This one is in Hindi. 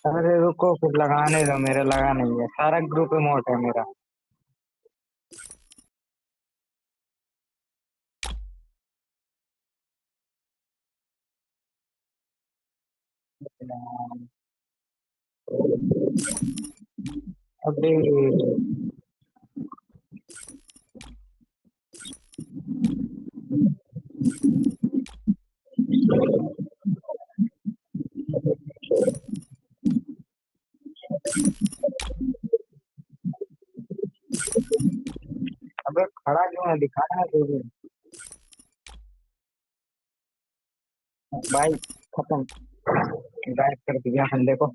अरे रुको, फिर लगाने दो, मेरे लगा नहीं है, सारा ग्रुप इमोट है मेरा। अबे अबे खड़ा क्यों है, दिखाना है तुझे। भाई खत्म, गायब कर दिया बंदे को।